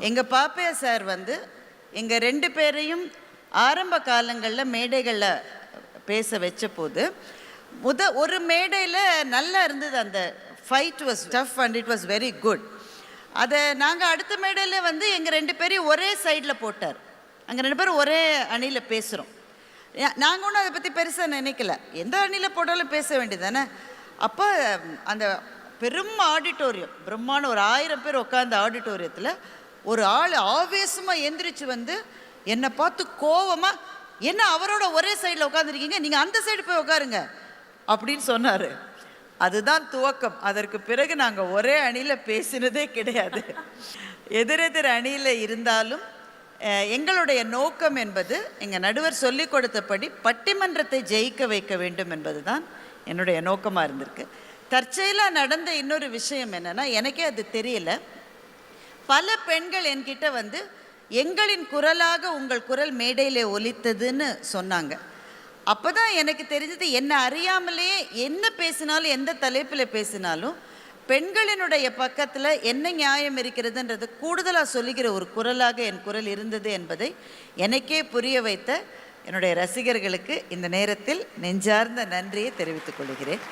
எங்கள் பாப்பையா சார் வந்து எங்கள் 2 பேரையும் ஆரம்ப காலங்களில் மேடைகளில் பேச வச்ச போது ஒரு மேடையில் நல்லா இருந்தது. அந்த fight was tough and it was very good. அதை நாங்கள் அடுத்த மேடையில் வந்து எங்கள் 2 பேரையும் ஒரே சைடில் போட்டார். அங்கே 2 பேரும் ஒரே அணியில் பேசுகிறோம். நாங்கள் ஒன்றும் அதை பற்றி பெருசாக நினைக்கல. எந்த அணியில் போட்டாலும் பேச வேண்டியது தானே. அப்போ அந்த பெரும் ஆடிட்டோரியம், பிரம்மாண்ட ஒரு 1000 பேர் உட்காந்த ஆடிட்டோரியத்தில் ஒரு ஆள் ஆவேசமாக எந்திரிச்சு வந்து என்னை பார்த்து கோவமாக, என்ன அவரோட ஒரே சைடில் உட்காந்துருக்கீங்க, நீங்கள் அந்த சைடு போய் உட்காருங்க அப்படின்னு சொன்னார். அதுதான் துவக்கம். அதற்கு பிறகு நாங்கள் ஒரே அணியில் பேசினதே கிடையாது. எதிரெதிர் அணியில் இருந்தாலும் எங்களுடைய நோக்கம் என்பது எங்கள் நடுவர் சொல்லிக் கொடுத்தபடி பட்டிமன்றத்தை ஜெயிக்க வைக்க வேண்டும் என்பது தான் என்னுடைய நோக்கமாக இருந்திருக்கு. தற்செயலாக நடந்த இன்னொரு விஷயம் என்னென்னா, எனக்கே அது தெரியல, பல பெண்கள் என்கிட்ட வந்து எங்களின் குரலாக உங்கள் குரல் மேடையில் ஒலித்ததுன்னு சொன்னாங்க. அப்போ தான் எனக்கு தெரிஞ்சது, என்ன அறியாமலே என்ன பேசினாலும் எந்த தலைப்பில் பேசினாலும் பெண்களினுடைய பக்கத்தில் என்ன நியாயம் இருக்கிறதுன்றது கூடுதலாக சொல்லுகிற ஒரு குரலாக என் குரல் இருந்தது என்பதை எனக்கே புரிய வைத்த என்னுடைய ரசிகர்களுக்கு இந்த நேரத்தில் நெஞ்சார்ந்த நன்றியை தெரிவித்துக் கொள்கிறேன்.